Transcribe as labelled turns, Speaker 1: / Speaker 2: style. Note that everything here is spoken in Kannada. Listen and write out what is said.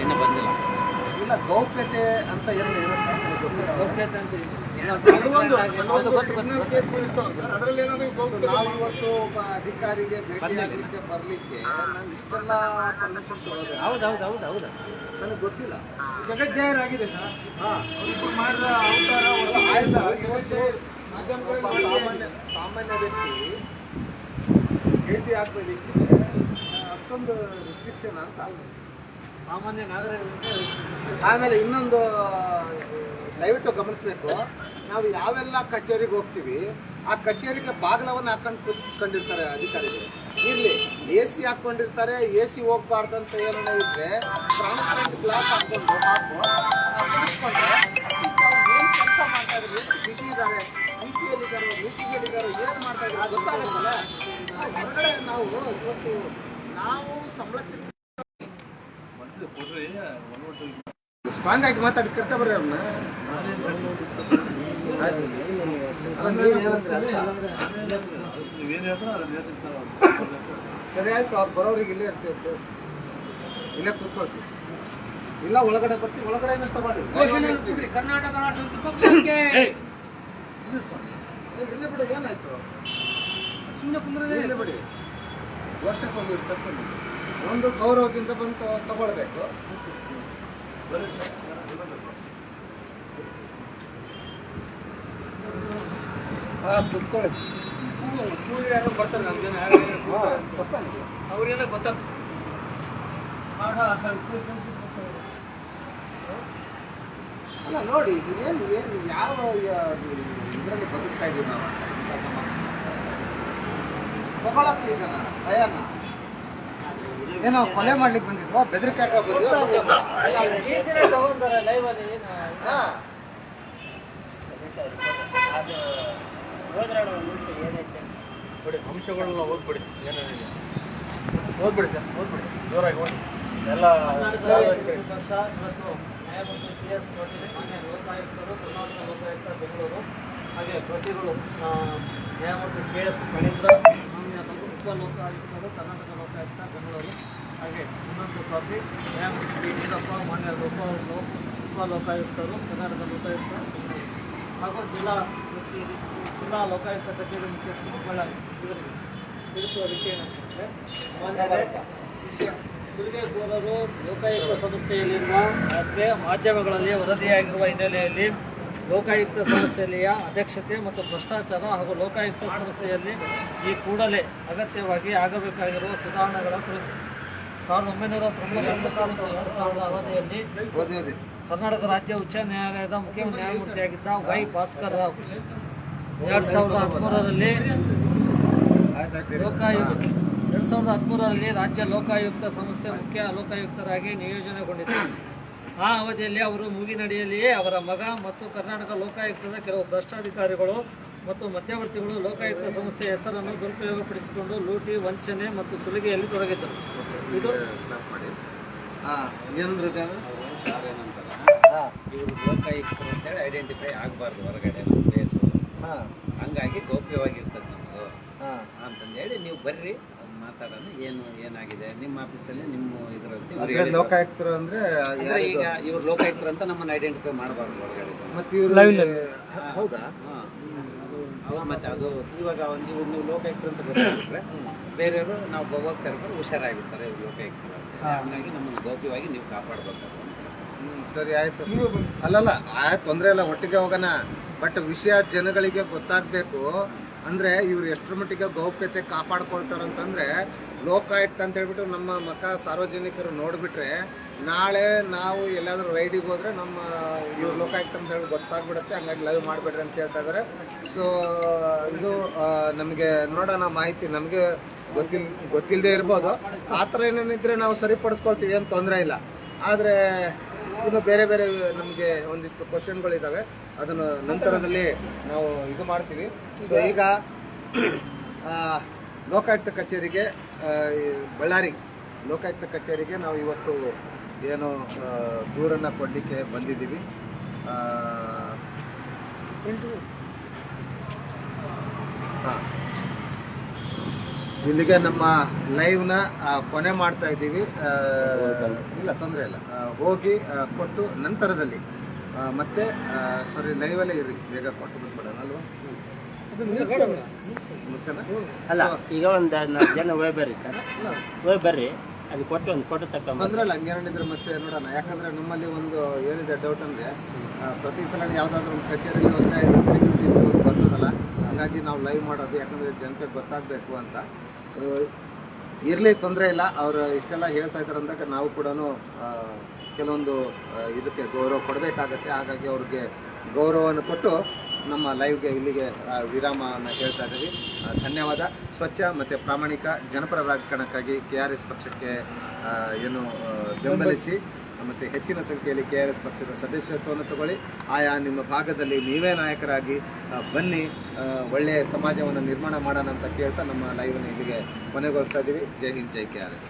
Speaker 1: ಇನ್ನೂ ಬಂದಿಲ್ಲ.
Speaker 2: ಇಲ್ಲ ಗೌಪ್ಯತೆ ಅಂತ ಏನು ಇರುತ್ತೆ
Speaker 1: ಗೌಪ್ಯತೆ ಅಂತ
Speaker 2: ನಾವು ಇವತ್ತು ಒಬ್ಬ ಅಧಿಕಾರಿಗೆ ಭೇಟಿಯಾಗಲಿಕ್ಕೆ ಬರಲಿಕ್ಕೆ ನಾನು ಇಷ್ಟೆಲ್ಲ ಪರ್ಮಿಷನ್ ತಗೋಬೇಕು.
Speaker 1: ಹೌದು
Speaker 2: ನನಗೆ ಗೊತ್ತಿಲ್ಲ.
Speaker 3: ಜಗಜ್ಜಾಹೀರಾಗಿದೆ ಸರ್.
Speaker 2: ಹಾಂ ಒಬ್ಬ ಸಾಮಾನ್ಯ ವ್ಯಕ್ತಿ ಭೇಟಿ ಆಗಬೇಕಿದ್ರೆ ಅಷ್ಟೊಂದು ರಿಸ್ಟ್ರಿಕ್ಷನ್ ಅಂತ.
Speaker 1: ಸಾಮಾನ್ಯ ನಾಗರಿಕರಿಗೆ
Speaker 2: ಆಮೇಲೆ ಇನ್ನೊಂದು ದಯವಿಟ್ಟು ಗಮನಿಸಬೇಕು, ನಾವು ಯಾವೆಲ್ಲ ಕಚೇರಿಗೆ ಹೋಗ್ತೀವಿ ಆ ಕಚೇರಿಗೆ ಬಾಗಿಲವನ್ನು ಹಾಕೊಂಡು ಕೂತ್ಕೊಂಡಿರ್ತಾರೆ ಅಧಿಕಾರಿಗಳು. ಇಲ್ಲಿ AC ಹಾಕ್ಕೊಂಡಿರ್ತಾರೆ. AC ಹೋಗ್ಬಾರ್ದಂತ ಏನೋ ಇದ್ರೆ ಟ್ರಾನ್ಸ್ಪರೆಂಟ್ ಗ್ಲಾಸ್ ಹಾಕ್ಕೊಂಡು ಕುಡಿಸ್ಕೊಂಡ್ರೆ ಏನು ಕೆಲಸ ಮಾಡ್ತಾ ಇದ್ದಾರೆ, ಎಷ್ಟು ಬಿಸಿ ಇದ್ದಾರೆ, BCಯಲ್ಲಿದ್ದಾರೋ ಮೀಟಿಂಗಲ್ಲಿದ್ದಾರೋ ಏನು ಮಾಡ್ತಾ ಇದ್ದಾರೆ ಗೊತ್ತಾಗಲ್ಲ. ಹೊರಗಡೆ ನಾವು ಇವತ್ತು ನಾವು ಸಂಬಳಕ್ಕೆ ಸ್ಟ್ರಾಂಗ್ ಆಗಿ ಮಾತಾಡಿ ಕರ್ಕ ಬರ್ರಿ ಅವ್ರನ್ನ. ಸರಿ ಆಯ್ತು, ಅವ್ರು ಬರೋರಿಗೆ ಇಲ್ಲೇ ಇರ್ತೀವಿ, ಇಲ್ಲೇ ಕೂತ್ಕೊಳ್ತೀವಿ. ಇಲ್ಲ ಒಳಗಡೆ ಬರ್ತೀವಿ, ಒಳಗಡೆ ಏನಂತ ತಗೊಳ್ಳಿ.
Speaker 3: ಕರ್ನಾಟಕ ರಾಷ್ಟ್ರ ಪಕ್ಷಕ್ಕೆ
Speaker 2: ಇಲ್ಲೇ ಬಿಡಿ, ಏನಾಯ್ತು
Speaker 3: ಸುಮ್ಮನೆ ಕುಂದ್ರೆ
Speaker 2: ಇಲ್ಲೇ ಬಿಡಿ. ವರ್ಷಕ್ಕೊಂದು ಇರ್ತಕ್ಕಂಥ ಒಂದು ಗೌರವದಿಂದ ಬಂದು ತಗೊಳ್ಬೇಕು. ಕುತ್ಕೊಳ್ಳಿ.
Speaker 3: ಸೂರ್ಯ ಬರ್ತಾರೆ ನಮ್ಗೆ ಅವ್ರೇನೋ ಗೊತ್ತಾಗ್ತದೆ.
Speaker 2: ಅಲ್ಲ ನೋಡಿ, ಏನು ಏನು ಯಾವ ಇದರಲ್ಲಿ ಬದುಕ್ತಾ ಇದ್ದೀವಿ ನಾವು. ತಗೊಳಕ್ಕೆ ಈಗ ಭಯನ ಏನೋ ಕೊಲೆ ಮಾಡ್ಲಿಕ್ಕೆ ಬಂದಿದ್ವಾ, ಬೆದರಿಕೆ ಹಾಕಿ
Speaker 1: ಅಂಶಗಳನ್ನ ಓದ್ಬಿಡಿ, ಏನೇನಿಲ್ಲ ಓದ್ಬಿಡಿ ಸರ್, ಓದ್ಬಿಡಿ ಜೋರಾಗಿ ಓದಿ ಎಲ್ಲ. ನ್ಯಾಯಮೂರ್ತಿ PS ಪಾಟೀಲ್, ಮಾನ್ಯ ಲೋಕಾಯುಕ್ತರು, ಕರ್ನಾಟಕ ಲೋಕಾಯುಕ್ತ ಬೆಂಗಳೂರು, ಹಾಗೆ ಪ್ರತಿಗಳು ನ್ಯಾಯಮೂರ್ತಿ KS ಫಣೀಂದ್ರ, ಮಾನ್ಯ ಉಪ ಲೋಕಾಯುಕ್ತರು, ಕರ್ನಾಟಕ ಲೋಕಾಯುಕ್ತ ಬೆಂಗಳೂರು, ಹಾಗೆ ಇನ್ನೊಂದು ಕಾಪಿ ನ್ಯಾಯಮೂರ್ತಿ B. ನೀಲಪ್ಪ, ಮಾನ್ಯ ಉಪ ಲೋಕಾಯುಕ್ತರು, ಕರ್ನಾಟಕ ಲೋಕಾಯುಕ್ತ ಬೆಂಗಳೂರು, ಹಾಗೂ ಜಿಲ್ಲಾ ಲೋಕಾಯುಕ್ತ ಕಚೇರಿ ಮುಖ್ಯಸ್ಥರು ಬಳ್ಳಾರಿ. ಇವರಿಗೆ ತಿಳಿಸುವ ವಿಷಯ ಏನಂತಂದರೆ, ಮಾನ್ಯ ಸುಲಿಗೆಕೋರರು ಲೋಕಾಯುಕ್ತ ಸಂಸ್ಥೆಯಲ್ಲಿರುವ ಮಾಧ್ಯಮಗಳಲ್ಲಿ ವರದಿಯಾಗಿರುವ ಹಿನ್ನೆಲೆಯಲ್ಲಿ ಲೋಕಾಯುಕ್ತ ಸಂಸ್ಥೆಯಲ್ಲಿಯ ಅಧ್ಯಕ್ಷತೆ ಮತ್ತು ಭ್ರಷ್ಟಾಚಾರ ಹಾಗೂ ಲೋಕಾಯುಕ್ತ ಸಂಸ್ಥೆಯಲ್ಲಿ ಈ ಕೂಡಲೇ ಅಗತ್ಯವಾಗಿ ಆಗಬೇಕಾಗಿರುವ ಸುಧಾರಣೆಗಳ ಕುರಿತು 1999 ಅವಧಿಯಲ್ಲಿ ಕರ್ನಾಟಕ ರಾಜ್ಯ ಉಚ್ಚ ನ್ಯಾಯಾಲಯದ ಮುಖ್ಯ ನ್ಯಾಯಮೂರ್ತಿಯಾಗಿದ್ದ ವೈ ಭಾಸ್ಕರ್ ರಾವ್ 2013ರಲ್ಲಿ ರಾಜ್ಯ ಲೋಕಾಯುಕ್ತ ಸಂಸ್ಥೆ ಮುಖ್ಯ ಲೋಕಾಯುಕ್ತರಾಗಿ ನಿಯೋಜನೆಗೊಂಡಿದ್ದರು. ಆ ಅವಧಿಯಲ್ಲಿ ಅವರು ಮುಗಿನಡಿಯಲ್ಲಿಯೇ ಅವರ ಮಗ ಮತ್ತು ಕರ್ನಾಟಕ ಲೋಕಾಯುಕ್ತದ ಕೆಲವು ಭ್ರಷ್ಟಾಧಿಕಾರಿಗಳು ಮತ್ತು ಮಧ್ಯವರ್ತಿಗಳು ಲೋಕಾಯುಕ್ತ ಸಂಸ್ಥೆಯ ಹೆಸರನ್ನು ದುರುಪಯೋಗಪಡಿಸಿಕೊಂಡು ಲೂಟಿ, ವಂಚನೆ ಮತ್ತು ಸುಲಿಗೆಯಲ್ಲಿ ತೊಡಗಿದ್ದರು. ಇದು ಏನಂತಾರೆ ಇವರು ಲೋಕಾಯುಕ್ತರು ಅಂತೇಳಿ ಐಡೆಂಟಿಫೈ ಆಗಬಾರ್ದು ಹೊರಗಡೆ ಕೇಸು, ಹಂಗಾಗಿ ಗೌಪ್ಯವಾಗಿರ್ತದೆ ನಮ್ಮದು ಅಂತಂದೇಳಿ ನೀವು ಬರ್ರಿ ಮಾತಾಡೋಣ, ಏನಾಗಿದೆ ನಿಮ್ಮ ಆಫೀಸಲ್ಲಿ ನಿಮ್ಮ ಇದರಲ್ಲಿ
Speaker 2: ಲೋಕಾಯುಕ್ತರು ಅಂದ್ರೆ
Speaker 1: ಈಗ ಇವ್ರು ಲೋಕಾಯುಕ್ತರು ಅಂತ ನಮ್ಮನ್ನು ಐಡೆಂಟಿಫೈ ಮಾಡಬಾರ್ದು ಹೊರಗಡೆ.
Speaker 2: ಹೌದಾ?
Speaker 1: ಮತ್ತೆ ಅದು ಇವಾಗ ನೀವು ಲೋಕಾಯುಕ್ತರು ಅಂತ ಗೊತ್ತಾಗ್ಬಿಟ್ರೆ ಬೇರೆಯವರು ನಾವು ಹೋಗ್ತಾರೆ ಹುಷಾರಾಗಿರ್ತಾರೆ ಇವ್ರು ಲೋಕಾಯುಕ್ತರು ಅಂತ. ಹಾಗಾಗಿ ನಮ್ಮನ್ನು ಗೌಪ್ಯವಾಗಿ ನೀವು ಕಾಪಾಡಬೇಕು.
Speaker 2: ಸರಿ ಆಯ್ತು, ಅಲ್ಲಲ್ಲ ಆಯ್ತು, ತೊಂದರೆ ಇಲ್ಲ, ಒಟ್ಟಿಗೆ ಹೋಗೋಣ. ಬಟ್ ವಿಷಯ ಜನಗಳಿಗೆ ಗೊತ್ತಾಗಬೇಕು. ಅಂದರೆ ಇವ್ರು ಎಷ್ಟರ ಮಟ್ಟಿಗೆ ಗೌಪ್ಯತೆ ಕಾಪಾಡ್ಕೊಳ್ತಾರಂತಂದರೆ, ಲೋಕಾಯುಕ್ತ ಅಂತ ಹೇಳ್ಬಿಟ್ಟು ನಮ್ಮ ಮಕ್ಕ ಸಾರ್ವಜನಿಕರು ನೋಡಿಬಿಟ್ರೆ ನಾಳೆ ನಾವು ಎಲ್ಲಾದರೂ ರೈಡಿಗೆ ಹೋದರೆ ನಮ್ಮ ಇವ್ರು ಲೋಕಾಯುಕ್ತ ಅಂತ ಹೇಳಿ ಗೊತ್ತಾಗ್ಬಿಡುತ್ತೆ. ಹಂಗಾಗಿ ಲೈವ್ ಮಾಡಿಬಿಡ್ರಿ ಅಂತ ಹೇಳ್ತಾ ಇದ್ದಾರೆ. ಸೊ ಇದು ನಮಗೆ ನೋಡೋಣ, ಮಾಹಿತಿ ನಮಗೆ ಗೊತ್ತಿಲ್ಲದೆ ಇರ್ಬೋದು. ಆ ಥರ ಏನೇನಿದ್ರೆ ನಾವು ಸರಿಪಡಿಸ್ಕೊಳ್ತೀವಿ, ಏನು ತೊಂದರೆ ಇಲ್ಲ. ಆದರೆ ಇನ್ನು ಬೇರೆ ಬೇರೆ ನಮಗೆ ಒಂದಿಷ್ಟು ಕ್ವಶನ್ಗಳಿದ್ದಾವೆ, ಅದನ್ನು ನಂತರದಲ್ಲಿ ನಾವು ಇದು ಮಾಡ್ತೀವಿ. ಸೊ ಈಗ ಲೋಕಾಯುಕ್ತ ಕಚೇರಿಗೆ, ಬಳ್ಳಾರಿ ಲೋಕಾಯುಕ್ತ ಕಚೇರಿಗೆ ನಾವು ಇವತ್ತು ಏನು ದೂರನ್ನು ಕೊಡಲಿಕ್ಕೆ ಬಂದಿದ್ದೀವಿ. ಹಾಂ, ಇಲ್ಲಿಗೆ ನಮ್ಮ ಲೈವ್ನ ಕೊನೆ ಮಾಡ್ತಾ ಇದ್ದೀವಿ. ಇಲ್ಲ ತೊಂದರೆ ಇಲ್ಲ, ಹೋಗಿ ಕೊಟ್ಟು ನಂತರದಲ್ಲಿ ಮತ್ತೆ ಸಾರಿ ಲೈವಲ್ಲೇ ಇರ್ರಿ, ಬೇಗ ಕೊಟ್ಟು ಬಂದ್ಬಿಡೋಣ ಅಲ್ವಾ? ಮುಗ್ಸೋಣ?
Speaker 4: ಅಲ್ಲ ಈಗ ಒಂದು 4 ಜನ ಹೋಗಿ ಬರ್ರಿ ಸರ್, ಹೋಗಿ ಬರ್ರಿ, ಅದು ಕೊಟ್ಟು ಒಂದು ಫೋಟೋ ತಗೊಂಡು
Speaker 2: ತೊಂದರೆ ಇಲ್ಲ, ಹಂಗೇನಿದ್ರೆ ಮತ್ತೆ ನೋಡೋಣ. ಯಾಕಂದ್ರೆ ನಮ್ಮಲ್ಲಿ ಒಂದು ಏನಿದೆ ಡೌಟ್ ಅಂದರೆ ಪ್ರತಿ ಸಲ ಯಾವುದಾದ್ರೂ ಒಂದು ಕಚೇರಿಯಲ್ಲಿ ಹೋದರೆ ಬರ್ತದಲ್ಲ, ಹಾಗಾಗಿ ನಾವು ಲೈವ್ ಮಾಡೋದು ಯಾಕಂದರೆ ಜನತೆಗೆ ಗೊತ್ತಾಗಬೇಕು ಅಂತ. ಇರಲಿ, ತೊಂದರೆ ಇಲ್ಲ. ಅವರು ಇಷ್ಟೆಲ್ಲ ಹೇಳ್ತಾ ಇದ್ದಾರೆ ಅಂದಾಗ ನಾವು ಕೂಡ ಕೆಲವೊಂದು ಇದಕ್ಕೆ ಗೌರವ ಕೊಡಬೇಕಾಗತ್ತೆ. ಹಾಗಾಗಿ ಅವ್ರಿಗೆ ಗೌರವವನ್ನು ಕೊಟ್ಟು ನಮ್ಮ ಲೈವ್ಗೆ ಇಲ್ಲಿಗೆ ವಿರಾಮವನ್ನು ಹೇಳ್ತಾ ಇದ್ದೀವಿ. ಧನ್ಯವಾದ. ಸ್ವಚ್ಛ ಮತ್ತು ಪ್ರಾಮಾಣಿಕ ಜನಪರ ರಾಜಕಾರಣಕ್ಕಾಗಿ KRS ಪಕ್ಷಕ್ಕೆ ಏನು ಬೆಂಬಲಿಸಿ ಮತ್ತು ಹೆಚ್ಚಿನ ಸಂಖ್ಯೆಯಲ್ಲಿ KRS ಪಕ್ಷದ ಸದಸ್ಯತ್ವವನ್ನು ತಗೊಳ್ಳಿ. ಆಯಾ ನಿಮ್ಮ ಭಾಗದಲ್ಲಿ ನೀವೇ ನಾಯಕರಾಗಿ ಬನ್ನಿ, ಒಳ್ಳೆಯ ಸಮಾಜವನ್ನು ನಿರ್ಮಾಣ ಮಾಡೋಣ ಅಂತ ಕೇಳ್ತಾ ನಮ್ಮ ಲೈವನ್ನು ಇಲ್ಲಿಗೆ ಕೊನೆಗೊಳಿಸ್ತಾ ಇದ್ದೀವಿ. ಜೈ ಹಿಂದ್, ಜೈ KRS.